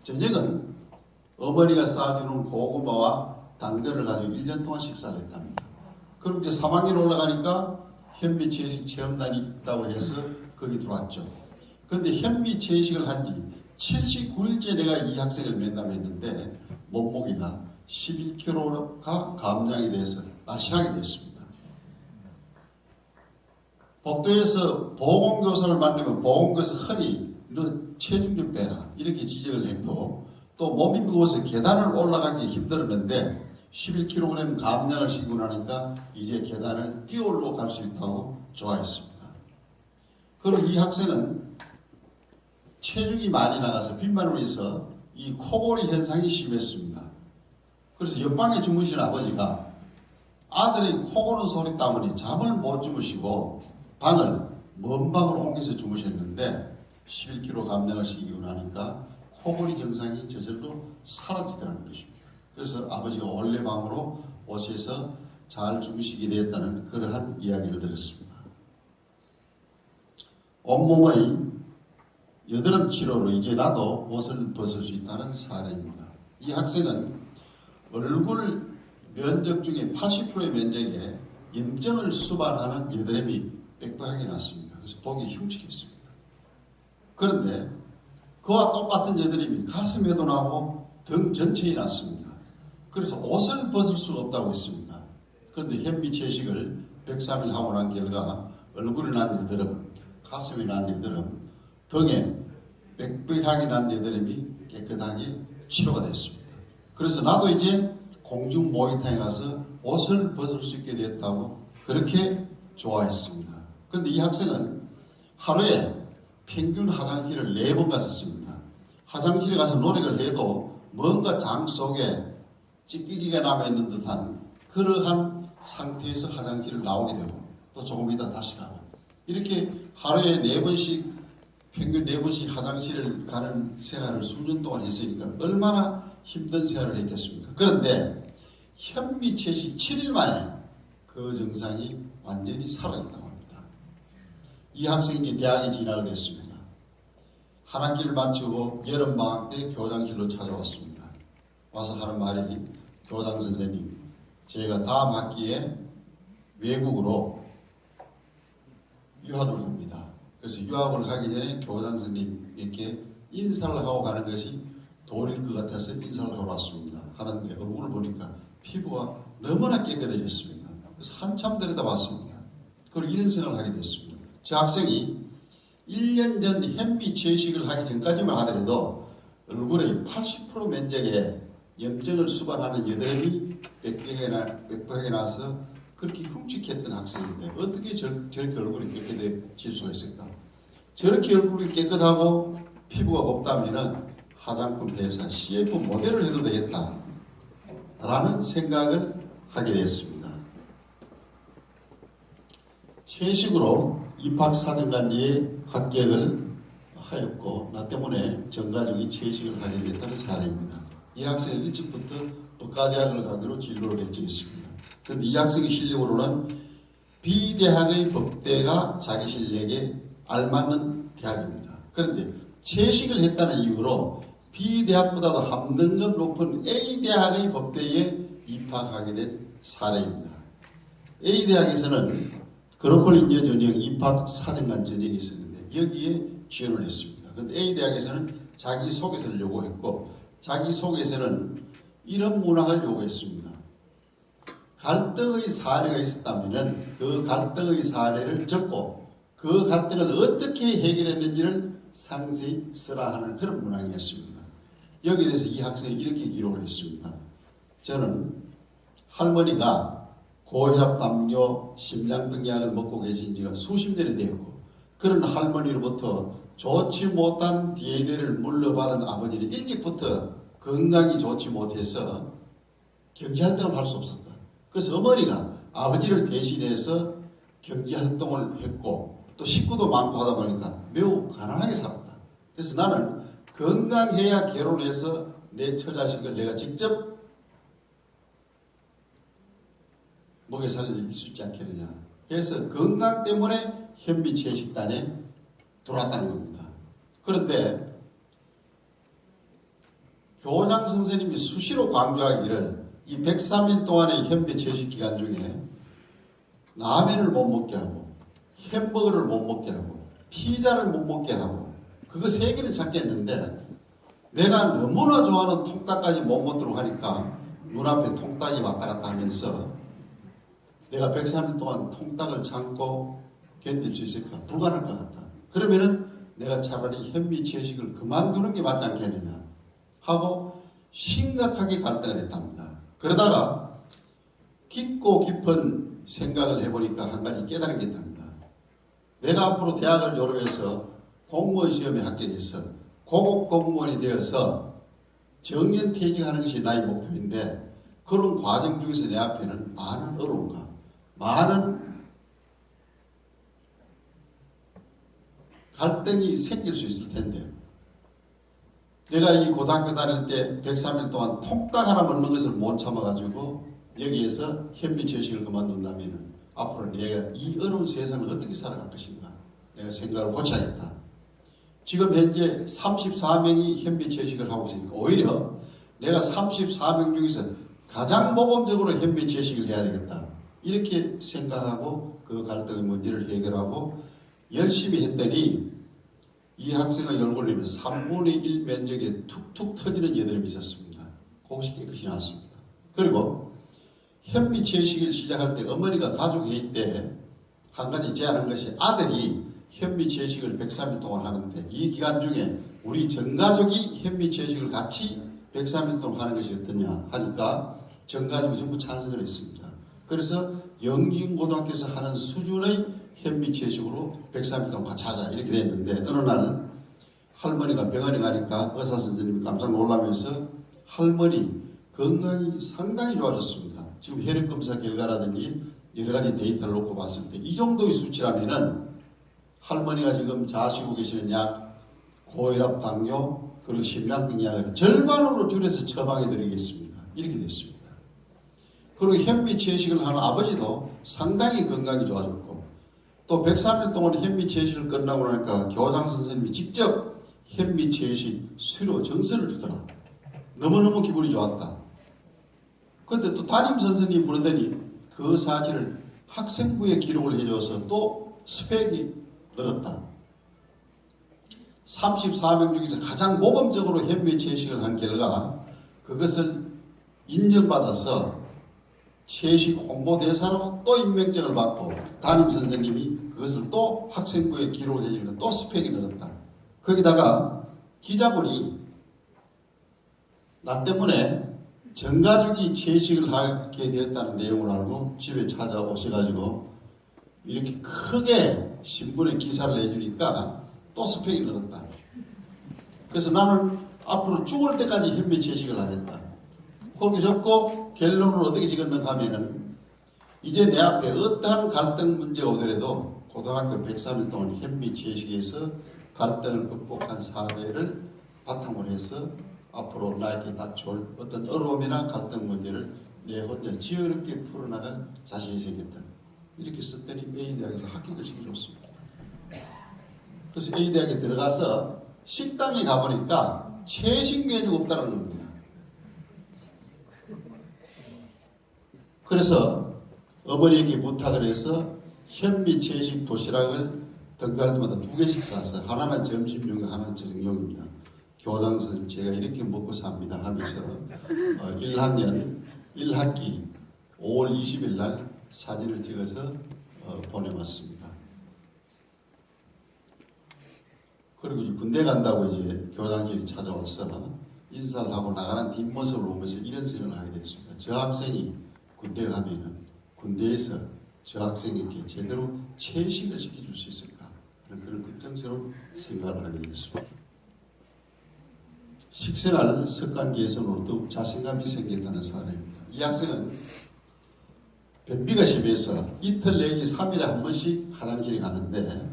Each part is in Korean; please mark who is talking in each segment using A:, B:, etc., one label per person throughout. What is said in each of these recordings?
A: 저녁은 어머니가 싸주는 고구마와 당근을 가지고 1년 동안 식사를 했답니다. 그럼 이제 3학년 올라가니까 현미채식 체험단이 있다고 해서 거기 들어왔죠. 그런데 현미채식을 한 지 79일째 내가 이 학생을 면담했는데 몸무게가 11kg가 감량이 돼서 날씬하게 됐습니다. 복도에서 보건교사를 만나면 보건교사 허리, 너 체중 좀 빼라 이렇게 지적을 했고, 또 몸이 무거워서 계단을 올라가기 힘들었는데 11kg 감량을 시키고 나니까 이제 계단을 뛰어 올라갈 수 있다고 좋아했습니다. 그리고 이 학생은 체중이 많이 나가서 빈만으로 해서 이 코골이 현상이 심했습니다. 그래서 옆방에 주무시는 아버지가 아들이 코고는 소리 때문에 잠을 못 주무시고 방을 먼 방으로 옮겨서 주무셨는데 11kg 감량을 시키고 나니까 코골이 증상이 저절로 사라지더라는 것입니다. 그래서 아버지가 원래 방으로 오셔서 잘 주무시게 되었다는 그러한 이야기를 들었습니다. 온몸의 여드름 치료로 이제 나도 옷을 벗을 수 있다는 사례입니다. 이 학생은 얼굴 면적 중에 80%의 면적에 염증을 수반하는 여드름이 빽빽하게 났습니다. 그래서 보기 흉측했습니다. 그런데 그와 똑같은 여드름이 가슴에도 나고 등 전체에 났습니다. 그래서 옷을 벗을 수가 없다고 했습니다. 그런데 현미채식을 103일 하고 난 결과 얼굴에 난 여드름, 가슴에 난 여드름, 등에 빽빽하게 난 여드름이 깨끗하게 치료가 됐습니다. 그래서 나도 이제 공중 모욕탕에 가서 옷을 벗을 수 있게 됐다고 그렇게 좋아했습니다. 그런데 이 학생은 하루에 평균 화장실을 4번 갔었습니다. 화장실에 가서 노력을 해도 뭔가 장 속에 찌꺼기가 남아있는 듯한 그러한 상태에서 화장실을 나오게 되고 또 조금 있다 다시 가고 이렇게 하루에 4번씩 평균 4번씩 화장실을 가는 생활을 수년 동안 했으니까 얼마나 힘든 생활을 했겠습니까? 그런데 현미채식 7일 만에 그 증상이 완전히 사라졌다고 합니다. 이 학생이 대학에 진학을 했습니다. 한 학기를 마치고 여름방학 때 교장실로 찾아왔습니다. 와서 하는 말이, 교장 선생님, 제가 다음 학기에 외국으로 유학을 갑니다. 그래서 유학을 가기 전에 교장 선생님께 인사를 하고 가는 것이 도리일 것 같아서 인사를 하고 왔습니다. 하는데 얼굴을 보니까 피부가 너무나 깨끗해졌습니다. 그래서 한참 들여다봤습니다. 그리고 이런 생각을 하게 됐습니다. 저 학생이 1년 전 현미채식을 하기 전까지만 하더라도 얼굴에 80% 면적의 염증을 수반하는 여드름이 빽빽하게 나서 그렇게 흉측했던 학생인데 어떻게 저렇게 얼굴이 깨끗해질 수가 있을까? 저렇게 얼굴이 깨끗하고 피부가 곱다면 화장품 회사 CF 모델을 해도 되겠다 라는 생각을 하게 됐습니다. 채식으로 입학사정관리에 합격을 하였고 나 때문에 전가족이 채식을 하게 됐다는 사례입니다. 이 학생은 일찍부터 법과대학을 가기로 진로를 결정했습니다. 그런데 이 학생의 실력으로는 B대학의 법대가 자기 실력에 알맞는 대학입니다. 그런데 채식을 했다는 이유로 B대학보다도 한 등급 높은 A대학의 법대에 입학하게 된 사례입니다. A대학에서는 글로벌 인재 전형 입학 사정관 전형이 있었는데 여기에 지원을 했습니다. 그런데 A대학에서는 자기소개서를 요구했고 자기소개서는 이런 문항을 요구했습니다. 갈등의 사례가 있었다면 그 갈등의 사례를 적고 그 갈등을 어떻게 해결했는지를 상세히 쓰라 하는 그런 문항이었습니다. 여기에 대해서 이 학생이 이렇게 기록을 했습니다. 저는 할머니가 고혈압, 당뇨, 심장병 약을 먹고 계신 지가 수십 년이 되었고 그런 할머니로부터 좋지 못한 DNA를 물려받은 아버지는 일찍부터 건강이 좋지 못해서 경제활동을 할 수 없었다. 그래서 어머니가 아버지를 대신해서 경제활동을 했고 또 식구도 많고 하다 보니까 매우 가난하게 살았다. 그래서 나는 건강해야 결혼해서 내 처자식을 내가 직접 먹여 살릴 수 있지 않겠느냐. 그래서 건강 때문에 현미채식단에 들어왔다는 겁니다. 그런데 교장 선생님이 수시로 강조하기를 이 103일 동안의 현배 채식 기간 중에 라면을 못 먹게 하고 햄버거를 못 먹게 하고 피자를 못 먹게 하고 그거 세 개를 찾겠는데 내가 너무나 좋아하는 통닭까지 못 먹도록 하니까 눈앞에 통닭이 왔다 갔다 하면서 내가 103일 동안 통닭을 참고 견딜 수 있을까? 불가능할 것 같다. 그러면은 내가 차라리 현미 채식을 그만두는 게 맞지 않겠느냐 하고 심각하게 갈등을 했답니다. 그러다가 깊고 깊은 생각을 해보니까 한 가지 깨달은 게 있답니다. 내가 앞으로 대학을 졸업해서 공무원 시험에 합격해서 고급 공무원이 되어서 정년퇴직하는 것이 나의 목표인데 그런 과정 중에서 내 앞에는 많은 어려움과 많은 갈등이 생길 수 있을 텐데 내가 이 고등학교 다닐 때 103일 동안 통닭 하나 먹는 것을 못 참아가지고 여기에서 현미 채식을 그만둔다면 앞으로 내가 이 어려운 세상을 어떻게 살아갈 것인가 내가 생각을 고쳐야겠다. 지금 현재 34명이 현미 채식을 하고 있으니까 오히려 내가 34명 중에서 가장 모범적으로 현미 채식을 해야 되겠다. 이렇게 생각하고 그 갈등의 문제를 해결하고 열심히 했더니 이 학생의 얼굴에는 3분의 1 면적에 툭툭 터지는 여드름이 있었습니다. 그것이 깨끗이 나왔습니다. 그리고 현미 채식을 시작할 때 어머니가 가족회의 때 한 가지 제안한 것이 아들이 현미 채식을 103일 동안 하는데 이 기간 중에 우리 전 가족이 현미 채식을 같이 103일 동안 하는 것이 어떠냐 하니까 전 가족이 전부 찬성을 했습니다. 그래서 영진고등학교에서 하는 수준의 현미 채식으로 103일 동안 같이 하자 이렇게 됐는데 어느 날 할머니가 병원에 가니까 의사 선생님이 깜짝 놀라면서 할머니 건강이 상당히 좋아졌습니다. 지금 혈액 검사 결과라든지 여러 가지 데이터를 놓고 봤을 때 이 정도의 수치라면은 할머니가 지금 자시고 계시는 약, 고혈압, 당뇨, 그리고 심장병 약을 절반으로 줄여서 처방해 드리겠습니다. 이렇게 됐습니다. 그리고 현미 채식을 하는 아버지도 상당히 건강이 좋아졌고 또 103일 동안 현미 채식을 끝나고 나니까 교장 선생님이 직접 현미 채식 수료 정서를 주더라. 너무너무 기분이 좋았다. 그런데 또 담임 선생님이 부르더니 그 사실을 학생부에 기록을 해줘서 또 스펙이 늘었다. 34명 중에서 가장 모범적으로 현미 채식을 한 결과 그것을 인정받아서 채식 홍보대사로 또 임명장을 받고 담임 선생님이 그것을 또 학생부에 기록을 해주니까 또 스펙이 늘었다. 거기다가 기자분이 나 때문에 전가족이 채식을 하게 되었다는 내용을 알고 집에 찾아오셔가지고 이렇게 크게 신문에 기사를 내주니까 또 스펙이 늘었다. 그래서 나는 앞으로 죽을 때까지 현미 채식을 하겠다. 그렇게 적고 결론을 어떻게 찍었는가 하면은 이제 내 앞에 어떠한 갈등 문제가 오더라도 고등학교 103일 동안 현미 채식에서 갈등을 극복한 사례를 바탕으로 해서 앞으로 나에게 닥쳐올 어떤 어려움이나 갈등 문제를 내 혼자 지혜롭게 풀어나갈 자신이 생겼다. 이렇게 썼더니 A대학에서 합격을 시켜줬습니다. 그래서 A대학에 들어가서 식당에 가보니까 채식 메뉴가 없다는 겁니다. 그래서 어머니에게 부탁을 해서 현미 채식 도시락을 등교할 때마다 2개씩 사서 하나는 점심용이고 하나는 저녁용입니다. 교장 선생님 제가 이렇게 먹고 삽니다 하면서 1학년 1학기 5월 20일 날 사진을 찍어서 보내왔습니다. 그리고 이제 군대 간다고 이제 교장실이 찾아와서 인사를 하고 나가는 뒷모습을 보면서 이런 생각을 하게 됐습니다. 저 학생이 군대 가면은 군대에서 저 학생에게 제대로 채식을 시켜줄 수 있을까 하는 그런 걱정스러운 생각을 하게 됐습니다. 식생활 습관 개선으로 더욱 자신감이 생겼다는 사례입니다. 이 학생은 변비가 심해서 이틀 내지 3일에 한 번씩 화장실에 가는데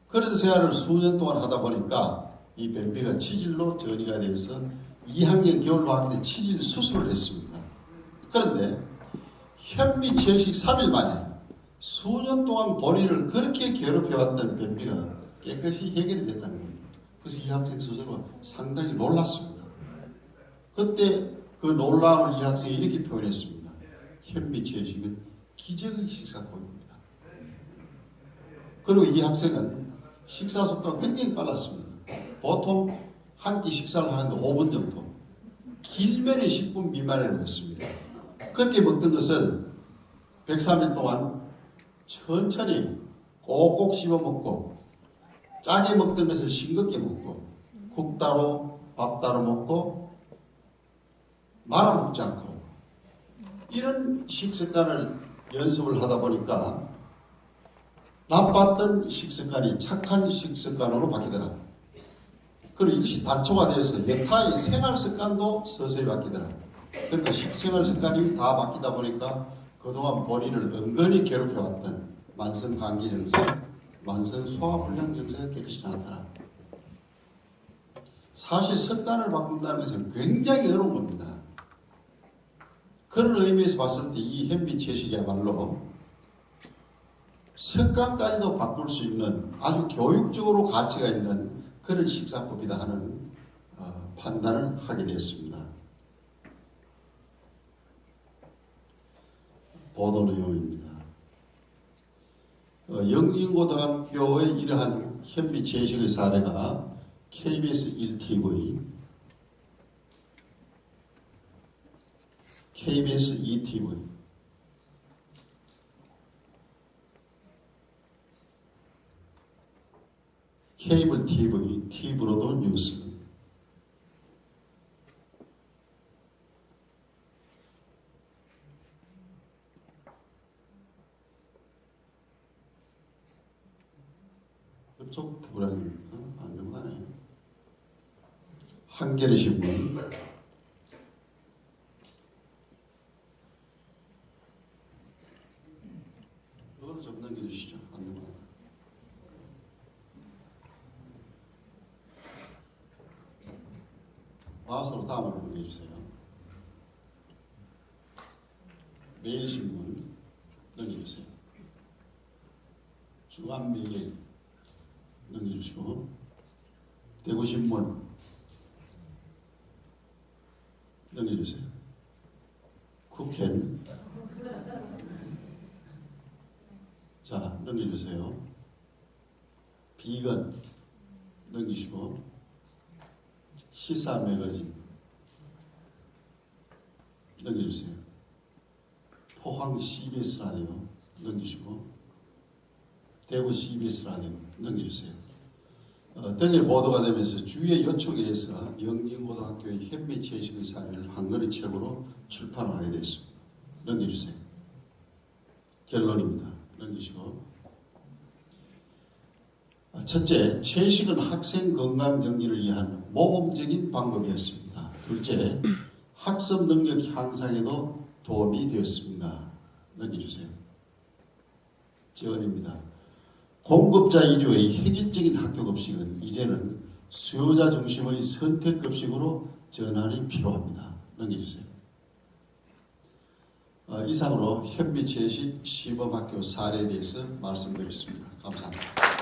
A: 그런 생활을 수년 동안 하다 보니까 이 변비가 치질로 전이가 돼서 2학년 겨울방학 때 치질 수술을 했습니다. 그런데 현미 채식 3일 만에 수년 동안 본인을 그렇게 괴롭혀왔던 변비가 깨끗이 해결이 됐다는 겁니다. 그래서 이 학생 스스로가 상당히 놀랐습니다. 그때 그 놀라움을 이 학생이 이렇게 표현했습니다. 현미채식은 기적의 식사법입니다. 그리고 이 학생은 식사 속도가 굉장히 빨랐습니다. 보통 한 끼 식사를 하는데 5분 정도, 길면은 10분 미만이라고 했습니다. 그렇게 먹던 것을 103일 동안 천천히 꼭꼭 씹어 먹고, 짜게 먹던 것을 싱겁게 먹고, 국 따로 밥 따로 먹고 말아 먹지 않고, 이런 식습관을 연습을 하다 보니까 나빴던 식습관이 착한 식습관으로 바뀌더라. 그리고 이것이 단초가 되어서 여타의 생활습관도 서서히 바뀌더라. 그러니까 생활습관이 다 바뀌다 보니까 그동안 본인을 은근히 괴롭혀왔던 만성 감기 증세, 만성 소화불량 증세가 깨끗이 나왔더라. 사실 습관을 바꾼다는 것은 굉장히 어려운 겁니다. 그런 의미에서 봤을 때 이 현미채식이야말로 습관까지도 바꿀 수 있는 아주 교육적으로 가치가 있는 그런 식사법이다 하는 판단을 하게 되었습니다. 보도 내용입니다. 영진고등학교의 이러한 현미채식의 사례가 KBS 1TV, KBS 2TV, 케이블 TV, TV로도 뉴스, 그쪽 부분입니까? 안정하네. 한겨레 신문, 이거는 좀 넘겨주시죠. 안정하네. 마우스로 다음을 넘겨주세요. 매일신문 넘겨주세요. 중앙매일 넘겨주시고, 대구신문 넘겨주세요. 국회는 자 넘겨주세요. 비건 넘기시고, 시사 매거진 넘겨주세요. 포항 CBS 라디오 넘기시고, 대구 CBS 라디오 넘겨주세요. 등의 보도가 되면서 주위의 요청에 의해서 영진고등학교의 현미채식의 사례를 한 권의 책으로 출판하게 됐습니다. 넘겨주세요. 결론입니다. 넘기시고, 첫째, 채식은 학생 건강 정리를 위한 모범적인 방법이었습니다. 둘째, 학습 능력 향상에도 도움이 되었습니다. 넘겨주세요. 지원입니다. 공급자 이주의 획일적인 학교 급식은 이제는 수요자 중심의 선택 급식으로 전환이 필요합니다. 넘겨주세요. 이상으로 현미채식 시범학교 사례에 대해서 말씀드렸습니다. 감사합니다.